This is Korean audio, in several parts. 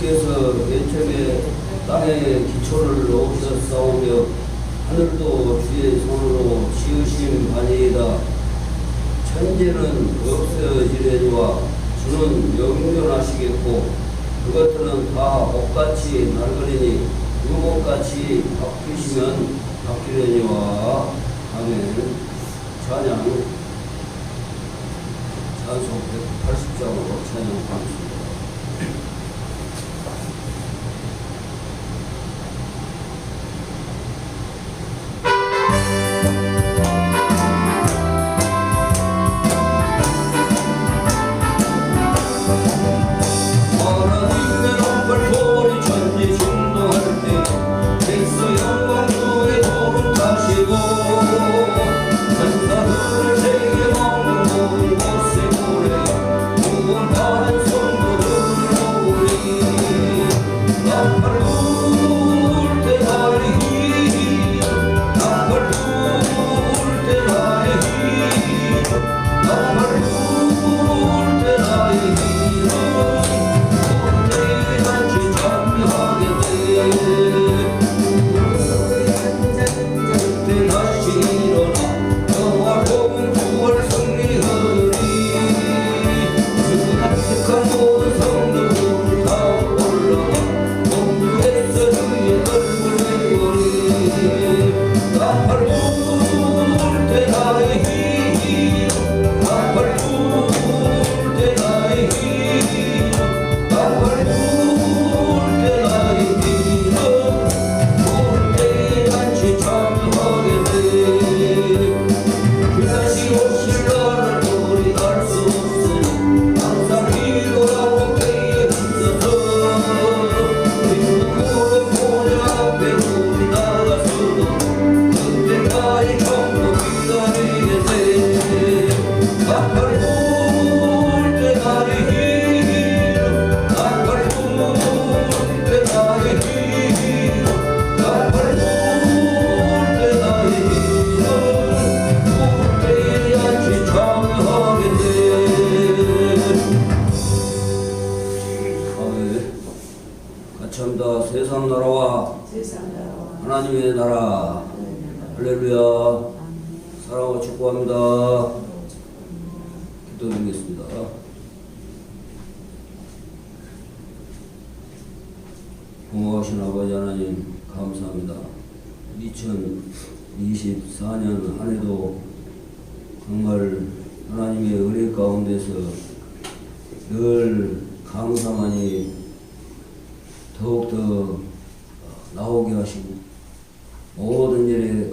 주께서 개척에 땅에 기초를 놓으셨사오며 하늘도 주의 손으로 지으신 바니이다. 천재는 없어지려니와 주는 영존하시겠고 그것들은 다 옷같이 낡으리니 의복같이 바뀌시면 바뀌려니와. 아멘. 찬양 찬송 180장으로 찬양하겠습니다. 세상 나라와 하나님의 나라. 할렐루야. 사랑하고 축복합니다. 기도드리겠습니다. 공허하신 아버지 하나님 감사합니다. 2024년 한 해도 정말 하나님의 은혜 가운데서 늘 감사만이 더욱더 나오게 하시고 모든 일에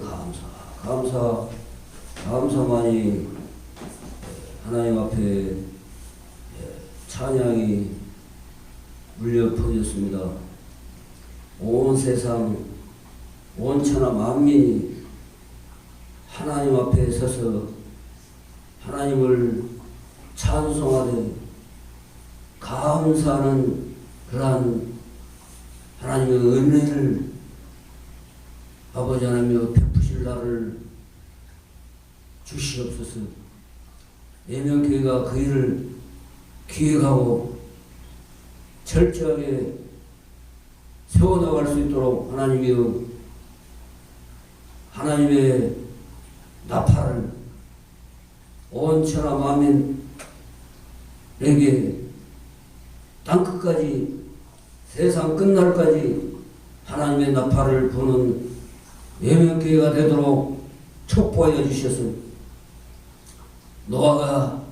감사만이 하나님 앞에 찬양이 울려 퍼졌습니다. 온 세상 온 천하 만민이 하나님 앞에 서서 하나님을 찬송하되 감사하는 그러한 하나님의 은혜를 아버지 하나님여 베푸실 날을 주시옵소서. 예명교회가 그 일을 기획하고 철저하게 세워나갈 수 있도록 하나님이여 하나님의 나팔을 온 천하 만민에게 땅끝까지 세상 끝날까지 하나님의 나팔을 부는 예명교회가 되도록 촉구하여 주셔서 노아가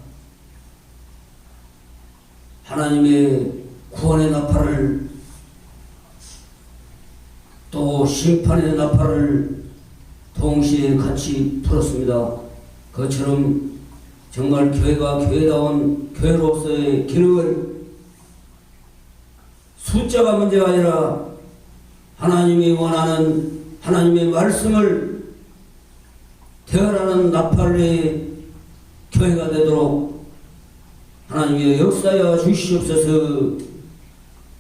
하나님의 구원의 나팔을 또 심판의 나팔을 동시에 같이 풀었습니다. 그처럼 정말 교회가 교회다운 교회로서의 기능을 숫자가 문제가 아니라 하나님이 원하는 하나님의 말씀을 대언하는 나팔의 교회가 되도록 하나님의 역사여 주시옵소서.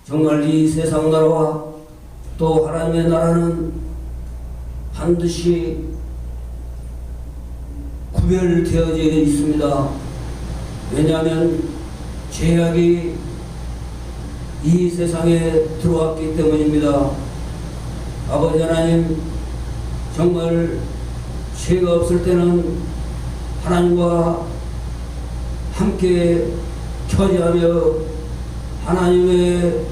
정말 이 세상 나라와 또 하나님의 나라는 반드시 구별되어져 있습니다. 왜냐하면 죄악이 이 세상에 들어왔기 때문입니다. 아버지 하나님, 정말 죄가 없을 때는 하나님과 함께 교제하며 하나님의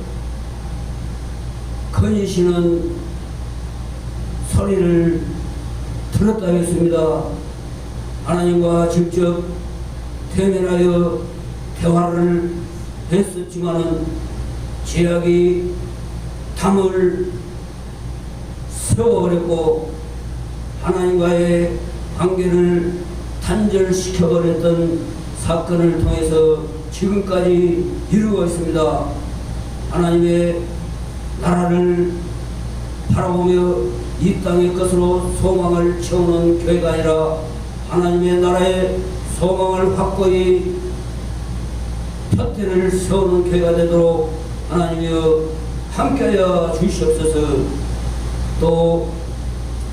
거니시는 소리를 들었다 했습니다. 하나님과 직접 대면하여 대화를 했었지만은 죄악이 담을 세워버렸고 하나님과의 관계를 단절시켜버렸던 사건을 통해서 지금까지 이루고 있습니다. 하나님의 나라를 바라보며 이 땅의 것으로 소망을 채우는 교회가 아니라 하나님의 나라의 소망을 확고히 푯대를 세우는 교회가 되도록 하나님이여 함께하여 주시옵소서. 또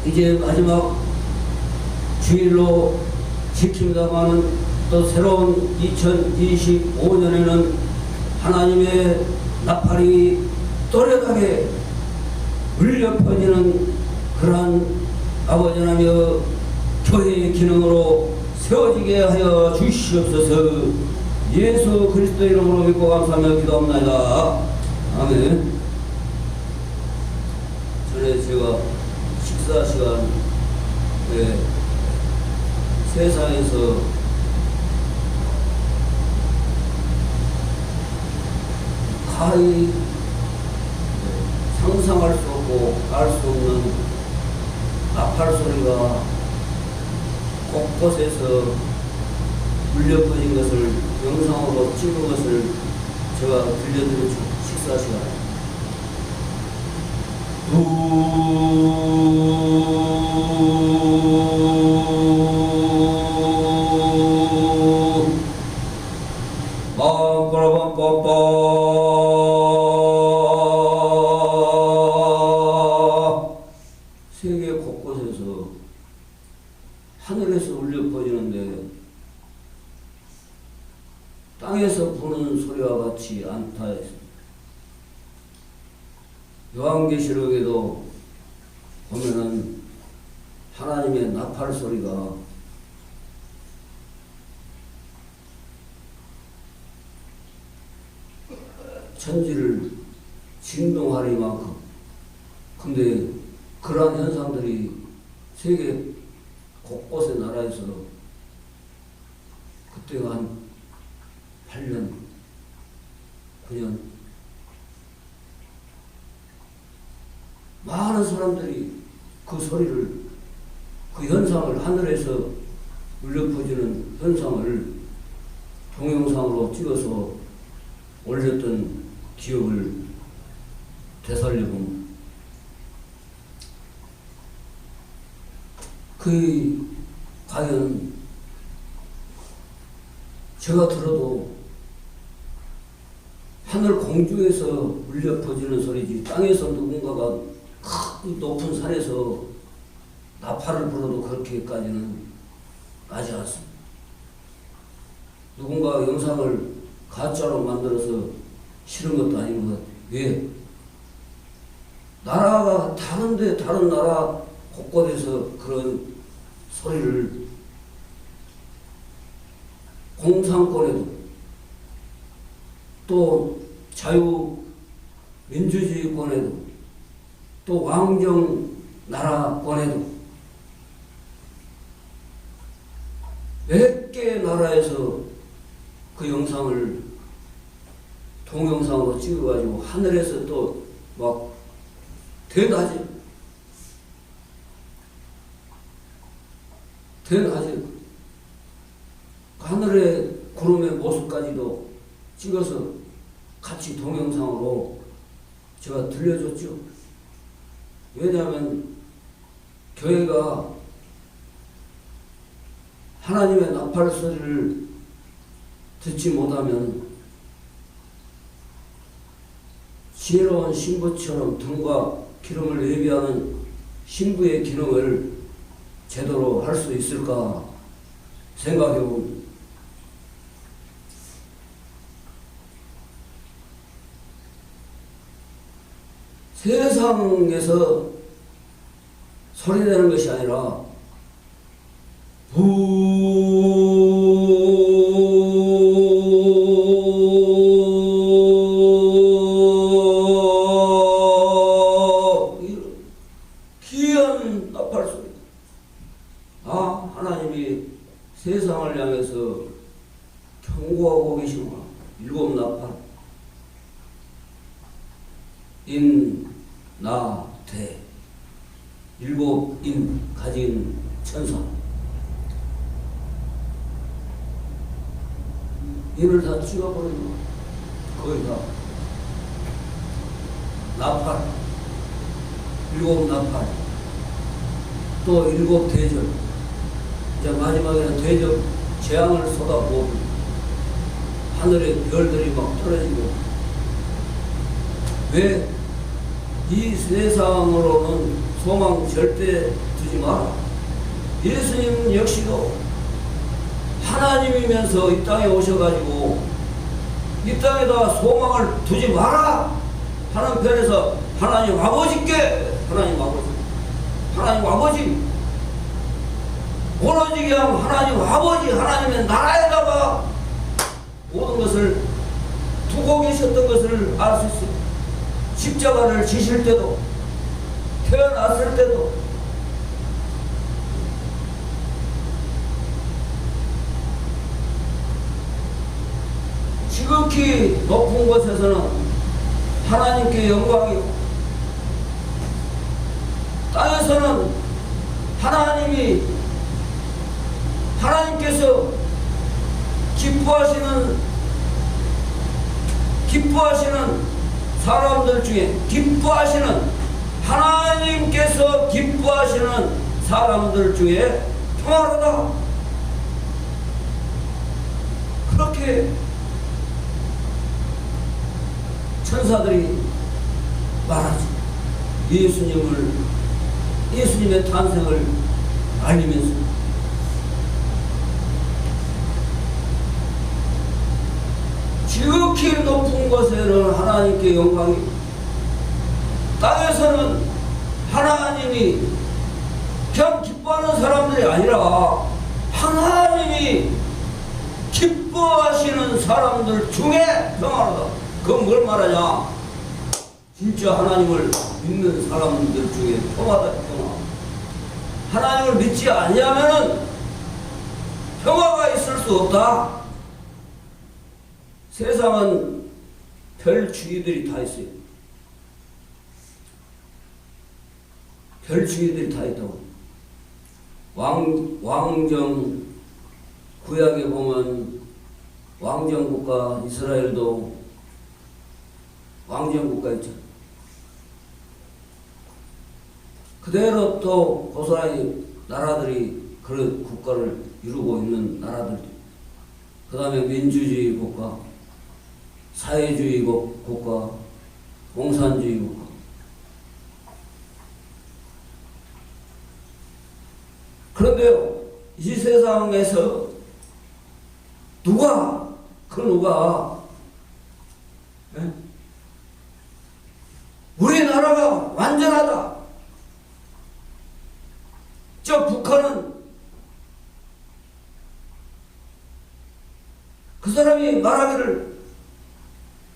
이제 마지막 주일로 지킵니다마는 또 새로운 2025년에는 하나님의 나팔이 또렷하게 울려 퍼지는 그러한 아버지 하나님의 교회의 기능으로 세워지게 하여 주시옵소서. 예수 그리스도 이름으로 믿고 감사하며 기도합니다. 아멘. 전에 제가 식사 시간에 세상에서 가히 상상할 수 없고 알 수 없는 나팔 소리가 곳곳에서 울려 퍼진 것을 영상으로 찍은 것을 제가 들려드린 식사 시간에 세계 곳곳에서 하늘에서 울려 퍼지는데 땅에서 부는 소리와 같이 않다 했습니다. 요한계시록에도 보면은 하나님의 나팔 소리가 천지를 진동하리만큼, 근데 그러한 현상들이 세계 곳곳의 나라에서 그때가 한 8년, 9년 많은 사람들이 그 소리를, 그 현상을, 하늘에서 울려 퍼지는 현상을 동영상으로 찍어서 올렸던 기억을 되살려보면 그 과연 제가 들어도 하늘 공중에서 울려 퍼지는 소리지 땅에서 누군가가 큰 높은 산에서 나팔을 불어도 그렇게까지는 나지 않습니다. 누군가 영상을 가짜로 만들어서 실은 것도 아닌 것 같아요. 왜? 나라가 다른데 다른 나라 곳곳에서 그런 소리를 공산권에도 또 자유민주주의권에도 또 왕정 나라권에도 몇 개의 나라에서 그 영상을 동영상으로 찍어가지고 하늘에서 또 막 대낮에 하늘의 구름의 모습까지도 찍어서 같이 동영상으로 제가 들려줬죠. 왜냐하면 교회가 하나님의 나팔 소리를 듣지 못하면 지혜로운 신부처럼 등과 기름을 예비하는 신부의 기능을 제대로 할 수 있을까 생각해 봅니다. 세상에서 소리내는 것이 아니라 귀한 나팔 소리. 하나님이 세상을 향해서 경고하고 계시구나. 일곱 나팔. 인, 나, 대. 일곱 인 가진 천사. 인을 다 찍어버리는 거야. 거의 다. 나팔. 일곱 나팔. 또 일곱 대접. 이제 마지막에는 대접 재앙을 쏟아부어 하늘의 별들이 막 떨어지고. 왜? 이 세상으로는 소망 절대 두지 마라. 예수님 역시도 하나님이면서 이 땅에 오셔가지고 이 땅에다 소망을 두지 마라 하는 편에서 하나님 아버지께 하나님 아버지 오로지 그냥 하나님 아버지 하나님의 나라에다가 모든 것을 두고 계셨던 것을 알 수 있어요. 십자가를 지실 때도 태어났을 때도 지극히 높은 곳에서는 하나님께 영광이요, 땅에서는 하나님께서 기뻐하시는 사람들 중에 하나님께서 기뻐하시는 사람들 중에 평화로다. 그렇게 천사들이 말하지. 예수님의 탄생을 알리면서 지극히 높은 곳에는 하나님께 영광이, 땅에서는 하나님이 그냥 기뻐하는 사람들이 아니라 하나님이 기뻐하시는 사람들 중에 평화로다. 그건 뭘 말하냐? 진짜 하나님을 믿는 사람들 중에 평화다. 평화. 하나님을 믿지 않으면 평화가 있을 수 없다. 세상은 별 주의들이 다 있어요. 별 주의들이 다 있다고. 왕정 구약에 보면 왕정국가 이스라엘도 왕정국가였죠. 그대로 또 고스란히 나라들이 그런 국가를 이루고 있는 나라들도, 그 다음에 민주주의 국가, 사회주의 국가, 공산주의 국가. 그런데요, 이 세상에서 누가 우리나라가 완전하다, 저 북한은 그 사람이 말하기를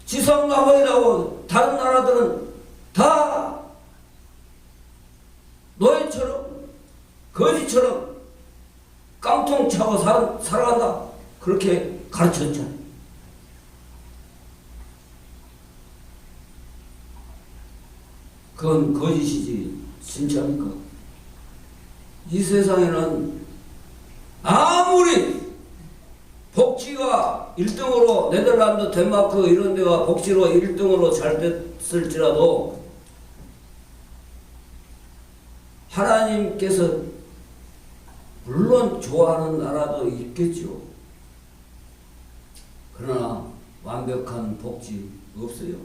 지상낙원이라고, 다른 나라들은 다 노예처럼 거지처럼 깡통 차고 살아간다, 그렇게 가르쳤잖아. 그건 거짓이지 진짜입니까? 이 세상에는 아무리 복지가 1등으로 네덜란드, 덴마크 이런 데가 복지로 1등으로 잘 됐을지라도 하나님께서 물론 좋아하는 나라도 있겠죠. 그러나 완벽한 복지 없어요.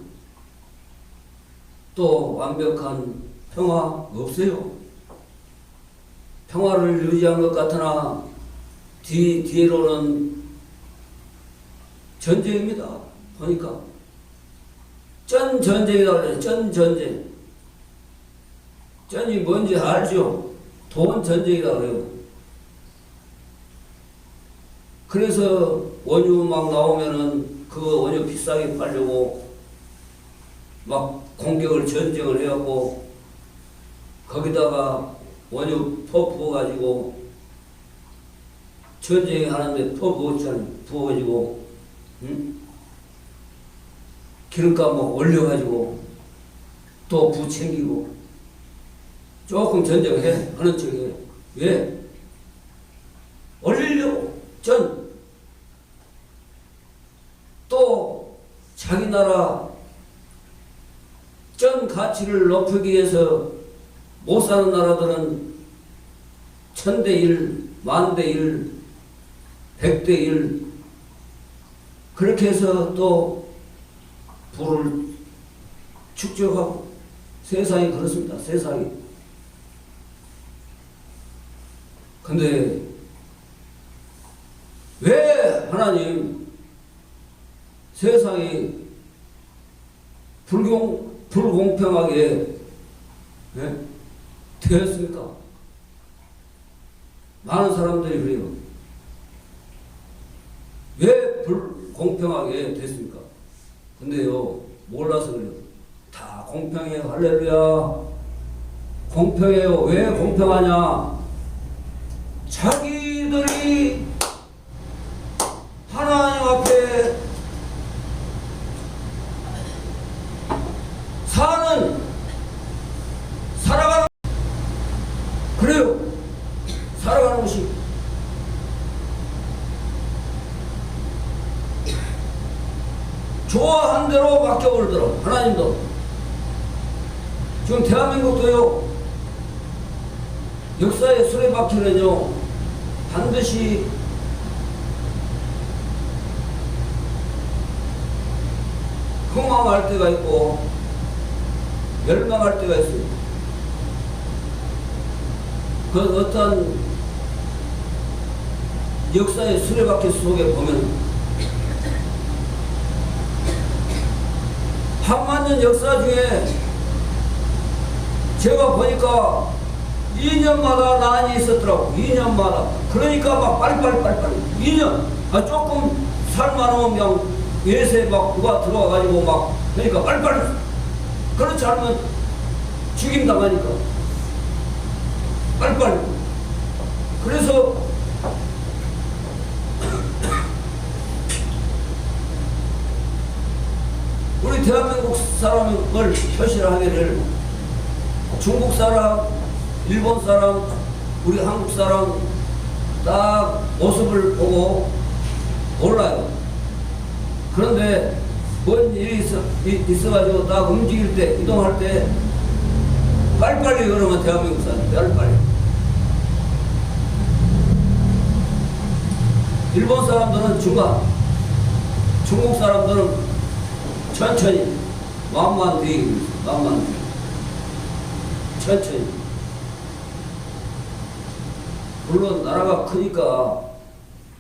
또 완벽한 평화 없어요. 평화를 유지한 것 같으나 뒤로는 전쟁입니다. 보니까 전 전쟁이라고 그래요. 전 전쟁. 전이 뭔지 알죠? 돈 전쟁이라 그래요. 그래서 원유 막 나오면은 그 원유 비싸게 팔려고 막 공격을 전쟁을 해갖고 거기다가 원유 부어가지고 전쟁하는데 부어가지고 응? 기름값 막 올려가지고 또 부 챙기고 조금 전쟁해 하는 척이에요. 왜? 올리려고 또 자기 나라 전 가치를 높이기 위해서 못 사는 나라들은 1000대1, 10,000대1, 100대1 그렇게 해서 또 부를 축적하고 세상이 그렇습니다. 세상이. 근데 왜 하나님 세상이 불공평하게 되었습니까? 많은 사람들이 그래요. 왜 불공평하게 됐습니까? 근데요, 몰라서 그래요. 다 공평해요. 할렐루야. 공평해요. 왜 공평하냐? 자기들이 하나님 앞에 살아가는 그래요. 살아가는 것이 좋아한 대로 맡겨버리더라. 하나님도 지금 대한민국도요 역사의 수레바퀴는요 반드시 흥망할 때가 있고 멸망할 때가 있어요. 그 어떤 역사의 수레바퀴 속에 보면 10,000년 역사 중에 제가 보니까 2년마다 난이 있었더라고. 2년마다. 그러니까 막 빨리빨리 2년. 조금 살만하면 그냥 예세 막 누가 들어와가지고 막 그러니까 빨리빨리. 그렇지 않으면 죽임 당하니까. 빨리빨리. 그래서 우리 대한민국 사람을 표시하기를 중국 사람, 일본 사람, 우리 한국 사람 딱 모습을 보고 몰라요. 그런데 뭔 일이 있어가지고 딱 움직일 때, 이동할 때 빨리빨리 그러면 대한민국 사람 빨리빨리. 일본 사람들은 중간, 중국 사람들은 천천히 마음만 뒤 천천히. 물론 나라가 크니까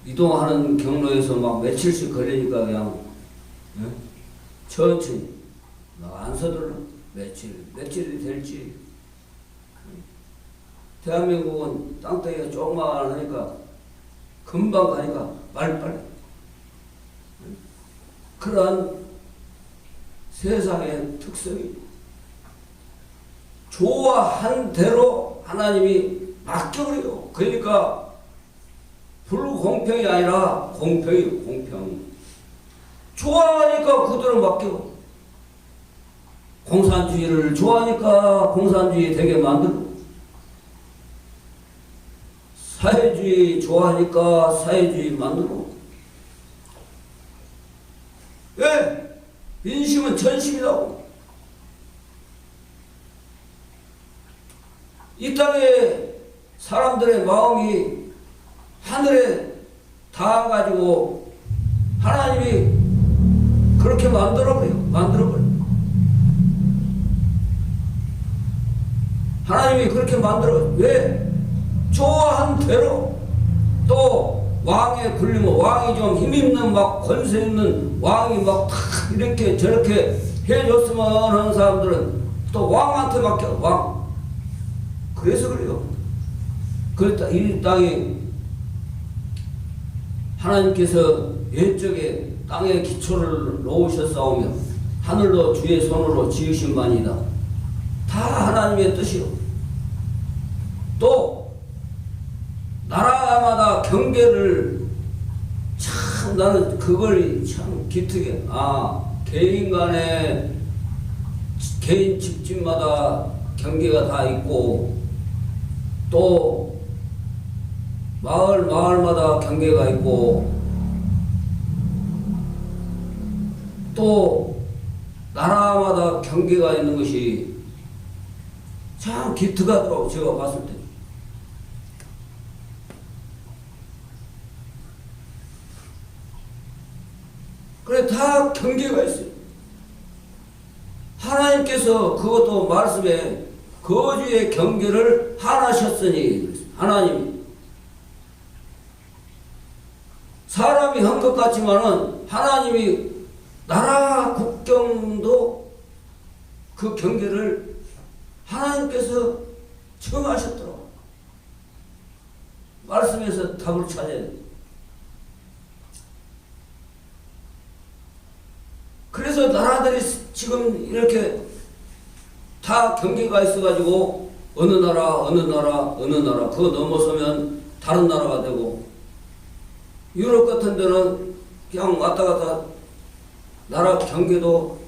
이동하는 경로에서 막 며칠씩 걸리니까 그냥 천천히 안 서둘러. 며칠이 될지. 대한민국은 땅덩이가 조그마하니까 금방 가니까 빨리빨리. 그러한 세상의 특성이 좋아한 대로 하나님이 맡겨버려요. 그러니까 불공평이 아니라 공평이에요. 공평. 좋아하니까 그대로 맡겨. 공산주의를 좋아하니까 공산주의 되게 만들고, 사회주의 좋아하니까 사회주의 만들고. 왜? 민심은 전심이라고. 이 땅에 사람들의 마음이 하늘에 닿아가지고 하나님이 그렇게 만들어버려. 하나님이 그렇게 만들어. 왜? 좋아한 대로. 또 왕에 굴리면 왕이 좀 힘있는 막 권세 있는 왕이 막 이렇게 저렇게 해줬으면 하는 사람들은 또 왕한테 맡겨. 왕. 그래서 그래요. 그랬다 이 땅에 하나님께서 옛적에 땅에 기초를 놓으셨사오며 하늘도 주의 손으로 지으신 바니이다. 다 하나님의 뜻이요. 또 나라마다 경계를 참 나는 그걸 참 기특해. 개인 간에 개인 집집마다 경계가 다 있고 또 마을마다 경계가 있고 또 나라마다 경계가 있는 것이 참 기특하더라고 제가 봤을 때. 그래 다 경계가 있어요. 하나님께서 그것도 말씀에 거주의 경계를 하나셨으니 하나님 사람이 한 것 같지만은 하나님이 나라 국경도 그 경계를 하나님께서 정하셨더라고. 말씀에서 답을 찾아야 돼. 그래서 나라들이 지금 이렇게 다 경계가 있어가지고 어느 나라 그거 넘어서면 다른 나라가 되고 유럽 같은 데는 그냥 왔다 갔다 나라 경계도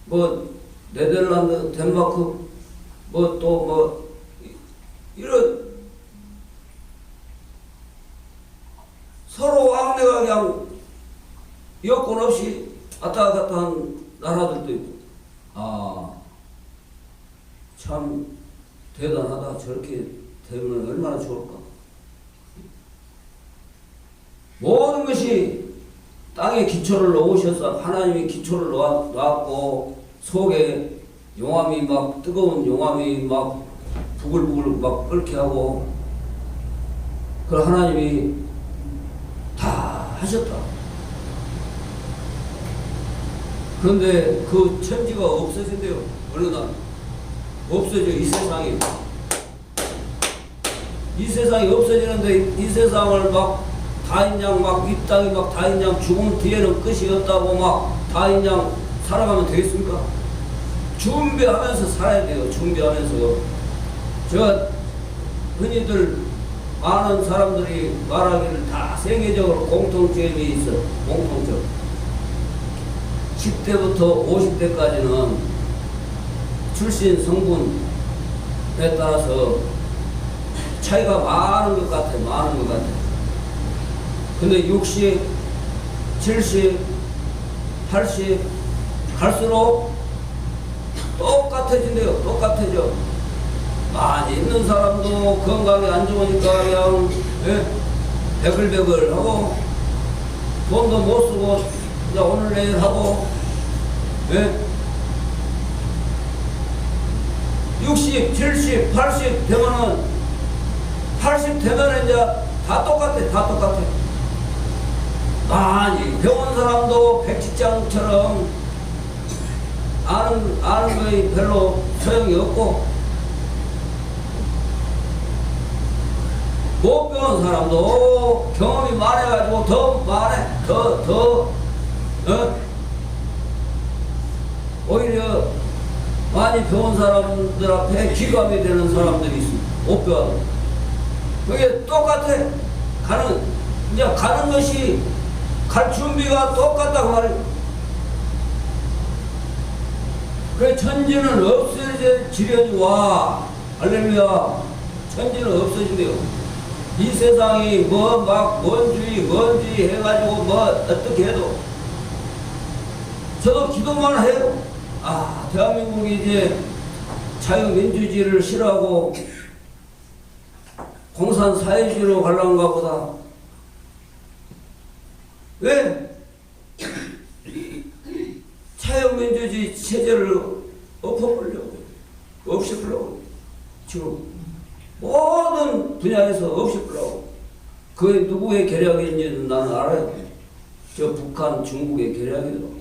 뭐 네덜란드, 덴마크 뭐 또 뭐 이런 서로 왕래가 그냥 여건 없이 왔다 갔다 한 나라들도 있고 참 대단하다. 저렇게 되면 얼마나 좋을까. 모든 것이 땅에 기초를 놓으셔서 하나님이 기초를 놓았고 속에 용암이 막 뜨거운 용암이 막 부글부글 막 끓게 하고 그 하나님이 다 하셨다. 그런데 그 천지가 없어진대요. 어느 날 없어져. 이 세상이 없어지는데 이 세상을 막 다인양 막 이 땅이 막 다인양 죽음 뒤에는 끝이 없다고 막 다인양 살아가면 되겠습니까? 준비하면서 살아야 돼요. 준비하면서. 제가 흔히들 많은 사람들이 말하기를 다 세계적으로 공통점이 있어. 공통점. 10대부터 50대까지는 출신 성분에 따라서 차이가 많은 것 같아. 근데 60, 70, 80 갈수록 똑같아진대요. 똑같아져. 많이 있는 사람도 건강이 안 좋으니까 그냥 베글베글 하고 돈도 못 쓰고 그냥 오늘 내일 하고 60, 70, 80 되면은 80 되면은 이제 다 똑같아. 많이 병원 사람도 백지장처럼 아는 거에 별로 소용이 없고 못 배운 사람도 경험이 많아가지고 더 많아. 오히려 많이 배운 사람들 앞에 기감이 되는 사람들이 있어. 못 배워. 그게 똑같아. 가는 것이 갈 준비가 똑같다고 말이야. 그래 천지는 없어질 지련이 와. 할렐루야. 천지는 없어진대요. 이 세상이 뭐 막 뭔주의 해가지고 뭐 어떻게 해도 저도 기도만 해요. 대한민국이 이제 자유민주주의를 싫어하고 공산사회주의로 가려는가 보다. 왜? 자유민주주의 체제를 없애버리려고 지금 모든 분야에서 없애버리려고. 그게 누구의 계략인지는 나는 알아요. 저 북한, 중국의 계략이더라고.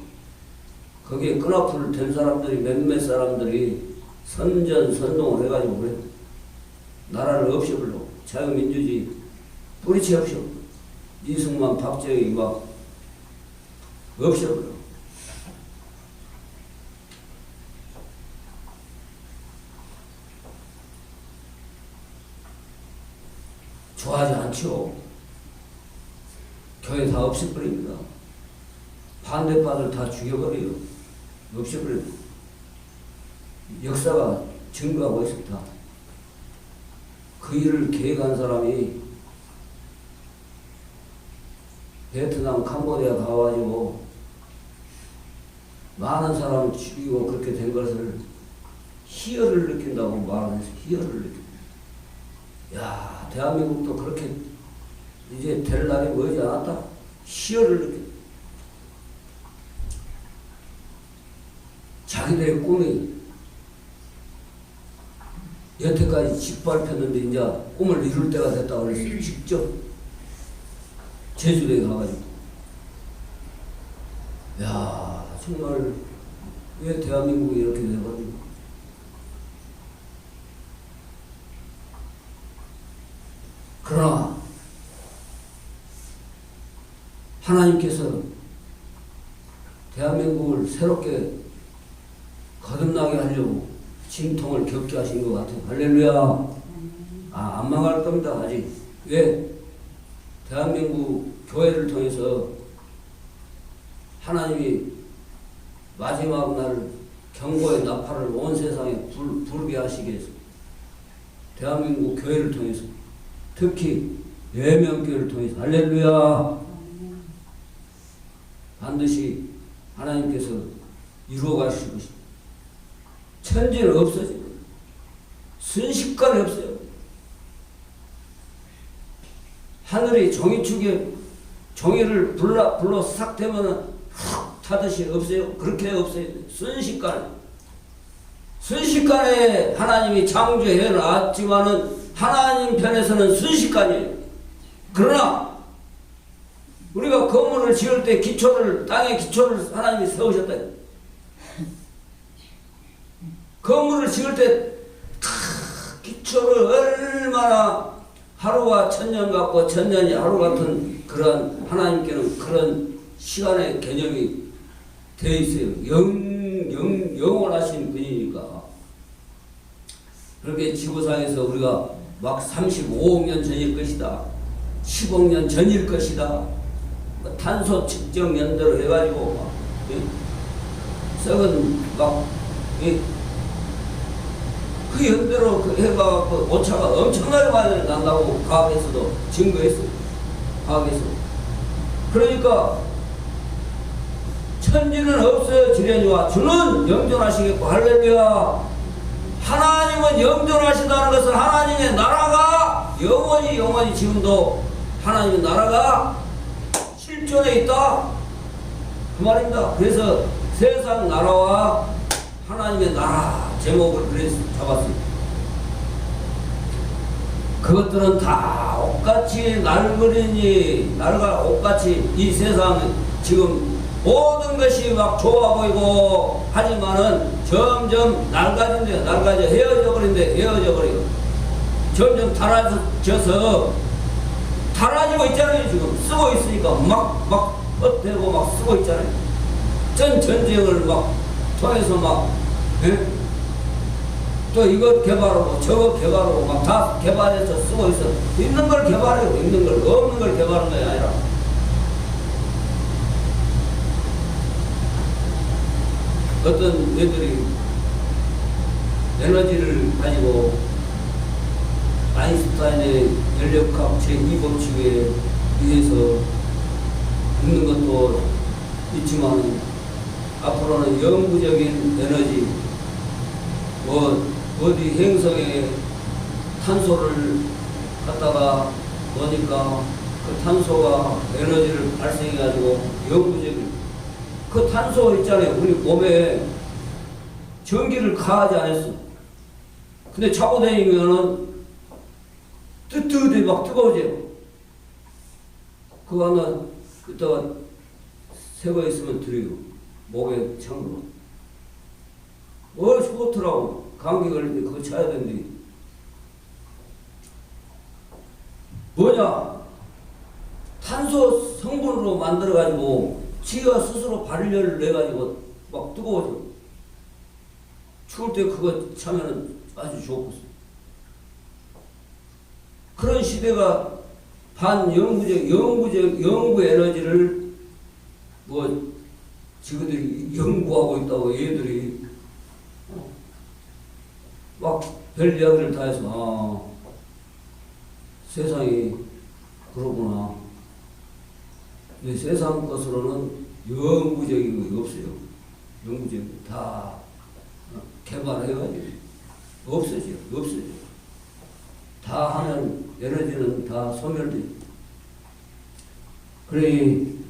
거기에 끈앞을 댄 사람들이 몇몇 사람들이 선전선동을 해가지고 그래. 나라를 없애버려. 자유민주주의 뿌리채 없애버려. 이승만, 박정희 막 없애버려. 좋아하지 않죠. 교회 다 없애버립니다. 반대파들 다 죽여버려요. 없애버려요. 역사가 증거하고 있습니다. 그 일을 계획한 사람이 베트남, 캄보디아 가가지고 많은 사람을 죽이고 그렇게 된 것을 희열을 느낀다고 말을 해서 희열을 느낀다. 야, 대한민국도 그렇게 이제 될 날이 머지 않았다. 희열을 느낀다. 자기들의 꿈이 여태까지 짓밟혔는데 이제 꿈을 이룰 때가 됐다고 그랬어요. 직접 제주도에 가가지고. 야, 정말 왜 대한민국이 이렇게 돼가지고. 그러나 하나님께서 대한민국을 새롭게 거듭나게 하려고 진통을 겪게 하신 것 같아요. 할렐루야. 안 망할 겁니다. 아직. 왜? 대한민국 교회를 통해서 하나님이 마지막 날 경고의 나팔을 온 세상에 불게 하시기 위해서 대한민국 교회를 통해서 특히 예명교회를 통해서 할렐루야 반드시 하나님께서 이루어 가실 것입니다. 천지는 없어집니다. 순식간에 없어요. 하늘이 종이축에 종이를 불러 싹 대면은 훅 타듯이 없어요. 그렇게 없어요. 순식간에 하나님이 창조해 놨지만은 하나님 편에서는 순식간이에요. 그러나 우리가 건물을 지을 때 땅의 기초를 하나님이 세우셨다. 건물을 지을 때 기초를 얼마나 하루가 천년 같고 천년이 하루 같은 그런 하나님께는 그런 시간의 개념이 되어 있어요. 영원하신 분이니까. 그렇게 지구상에서 우리가 막 35억 년 전일 것이다. 10억 년 전일 것이다. 탄소 측정 연대로 해가지고 막, 썩은 막, 그 연대로 해봐갖고 오차가 엄청나게 많이 난다고 과학에서도 증거했어요. 과학에서. 그러니까 천지는 없어지려니와 주는 영존하시겠고 할렐루야. 하나님은 영존하시다는 것은 하나님의 나라가 영원히 지금도 하나님의 나라가 실존해 있다 그 말입니다. 그래서 세상 나라와 하나님의 나라 제목을 그래서 잡았습니다. 그것들은 다 옷같이 날가 옷같이 이 세상 지금 모든 것이 막 좋아 보이고 하지만은 점점 낡아져 헤어져 버려. 점점 달아져서 달아지고 있잖아요. 지금 쓰고 있으니까 막 뻗대고 막 쓰고 있잖아요. 전쟁을 막 통해서 막 또 이것 개발하고 저것 개발하고 막 다 개발해서 쓰고 있어. 있는 걸 개발해요. 있는 걸. 없는 걸 개발하는 게 아니라. 어떤 애들이 에너지를 가지고 아인슈타인의 연력학 제2법칙에 의해서 있는 것도 있지만 앞으로는 영구적인 에너지 어디 행성에 탄소를 갖다가 넣으니까 그 탄소가 에너지를 발생해 가지고 영구적인 그 탄소 있잖아요. 우리 몸에 전기를 가하지 않았어. 근데 자고 다니면은 뜨뜻해 막 뜨거워져요. 그거 하나 이따가 새거 있으면 드려요. 목에 창으로. 좋더라고. 감기 걸리는데 그거 쳐야 되는데 뭐냐? 탄소 성분으로 만들어가지고 지가 스스로 발열을 내가지고 막 뜨거워져. 추울 때 그거 차면은 아주 좋겠어. 그런 시대가 연구 에너지를 뭐 지그들이 연구하고 있다고 얘들이 막 별 이야기를 다 해서 세상이 그러구나. 근데 세상 것으로는 영구적인 거 없어요. 영구적인 다 개발해가지고 없어져. 다 하면 에너지는 다 소멸돼. 그러니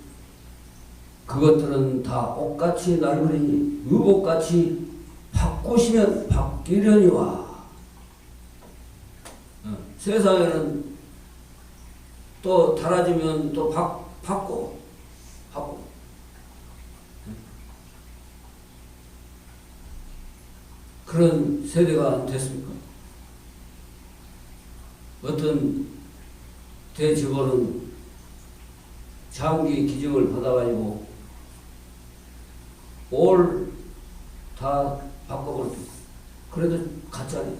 그것들은 다 옷같이 낡으니 의복같이 바꾸시면 바뀌려니와. 세상에는 또 달아지면 또 바꿔. 그런 세대가 됐습니까? 어떤 대직원은 장기 기증을 받아가지고 올 다 바꿔버렸다. 그래도 가짜네.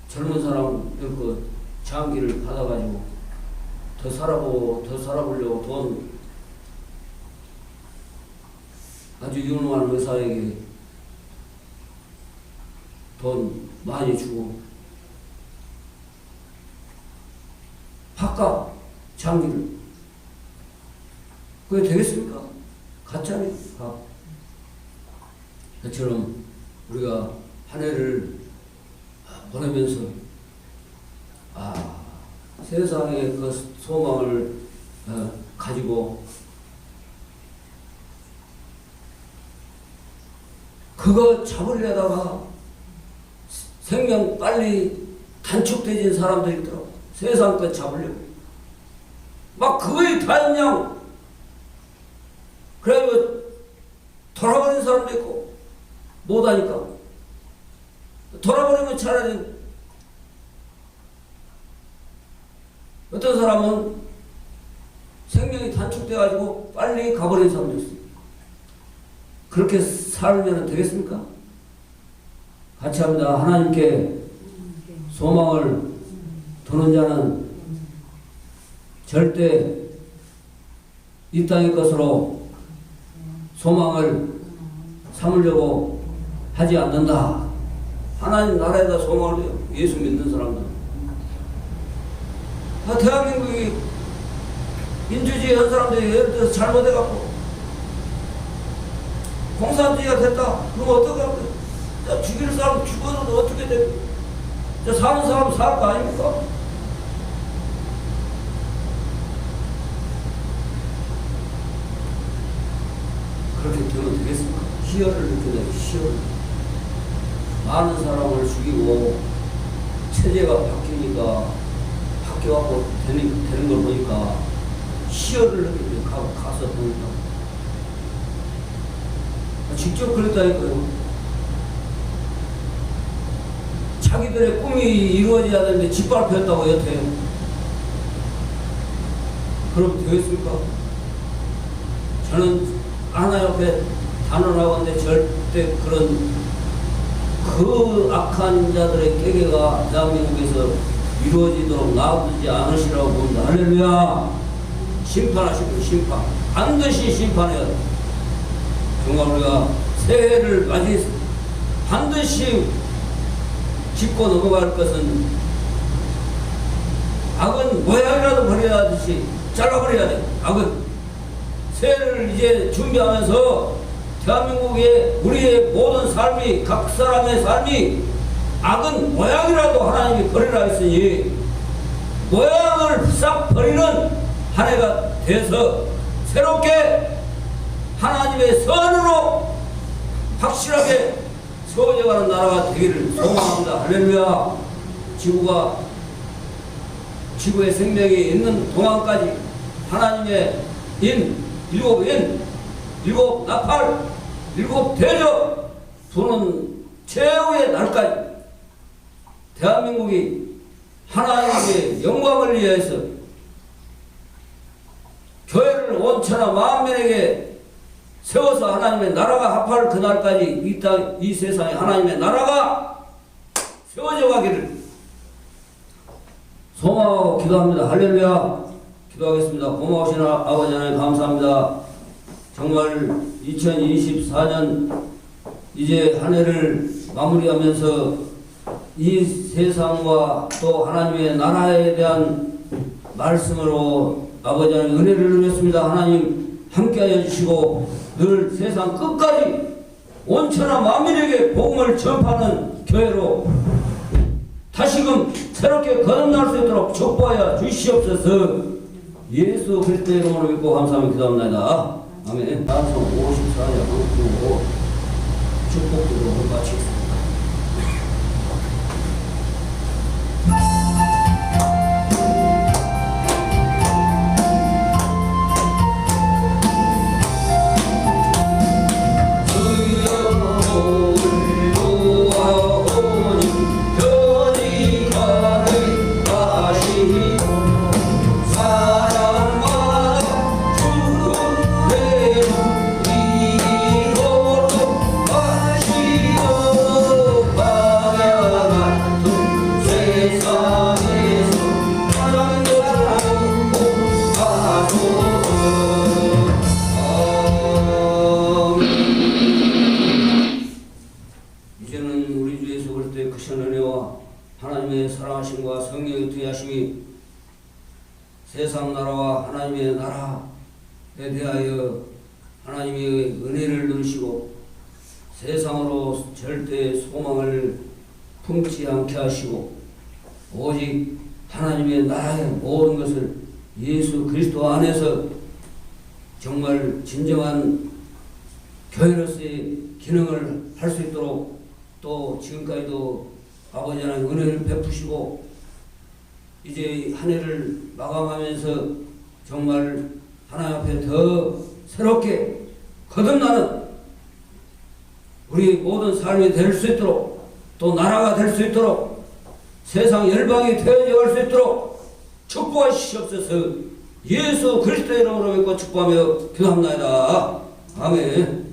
젊은 사람들 그 장기를 받아가지고 더 살아보려고 돈 아주 유능한 의사에게 돈 많이 주고 바꿔 장기를. 그게 되겠습니까? 가짜네. 그처럼 우리가 한 해를 보내면서 세상의 그 소망을 가지고 그거 잡으려다가 생명 빨리 단축되진 사람들이 있더라고. 세상 것 잡으려고 막 그거에 다 그냥 그래가지고 돌아버린 사람도 있고 못하니까 돌아버리면 차라리 어떤 사람은 생명이 단축돼가지고 빨리 가버린 사람도 있어요. 그렇게 살면 되겠습니까? 같이 합니다. 하나님께 소망을 두는 자는 절대 이 땅의 것으로 소망을 삼으려고 하지 않는다. 하나님 나라에다 소망을 해요. 예수 믿는 사람들. 대한민국이 민주주의 한 사람들이 예를 들어서 잘못해갖고 공산주의가 됐다. 그럼 어떡하고? 죽일 사람 죽어도 어떻게 됩니까? 사는 사람 살 거 아닙니까? 그렇게 되면 되겠습니까? 희열을 느껴야 희열. 많은 사람을 죽이고 체제가 바뀌니까 바뀌어갖고 되는 걸 보니까 희열을 느끼고 가서 보니까 직접 그랬다니까요. 자기들의 꿈이 이루어져야 되는데 짓밟혔다고 여태. 그럼 되겠습니까? 저는 하나님 앞에 단언하건대 절대 그런 그 악한 자들의 깨개가 대한민국에서 이루어지도록 놔두지 않으시라고 봅니다. 할렐루야. 심판하시고 심판 반드시 심판해야 돼. 정말 우리가 새해를 맞이해서 반드시 짚고 넘어갈 것은 악은 모양이라도 버려야 하듯이 잘라버려야 돼. 악은 새해를 이제 준비하면서 대한민국의 우리의 모든 삶이 각 사람의 삶이 악은 모양이라도 하나님이 버리라 했으니 모양을 싹 버리는 한 해가 돼서 새롭게 하나님의 선으로 확실하게 세워져가는 나라가 되기를 소망합니다. 할렐루야. 지구의 생명이 있는 동안까지 하나님의 일곱 나팔, 일곱 대접 부는 최후의 날까지 대한민국이 하나님의 영광을 위해서 교회를 온천하 만민에게 세워서 하나님의 나라가 합할 그날까지 이 세상에 하나님의 나라가 세워져 가기를 소망하고 기도합니다. 할렐루야. 기도하겠습니다. 고마우신 아버지 하나님 감사합니다. 정말 2024년 이제 한 해를 마무리하면서 이 세상과 또 하나님의 나라에 대한 말씀으로 아버지 하나님 은혜를 누렸습니다. 하나님 함께하여 주시고 늘 세상 끝까지 온천하 만민에게 복음을 전파하는 교회로 다시금 새롭게 거듭날 수 있도록 축복하여 주시옵소서. 예수 그리스도의 이름으로 믿고 감사하며 기도합니다. 아멘. 다음 54년 한국으로 축복기도 마치겠습니다. 하나님의 사랑하심과 성령의 통하심이 세상 나라와 하나님의 나라에 대하여 하나님의 은혜를 누리시고 세상으로 절대 소망을 품지 않게 하시고 오직 하나님의 나라의 모든 것을 예수 그리스도 안에서 정말 진정한 교회로서의 기능을 할 수 있도록 또 지금까지도 아버지 하나님 은혜를 베푸시고 이제 한 해를 마감하면서 정말 하나님 앞에 더 새롭게 거듭나는 우리 모든 삶이 될 수 있도록 또 나라가 될 수 있도록 세상 열방이 되어져 갈 수 있도록 축복하시옵소서. 예수 그리스도의 이름으로 믿고 축복하며 기도합니다. 아멘.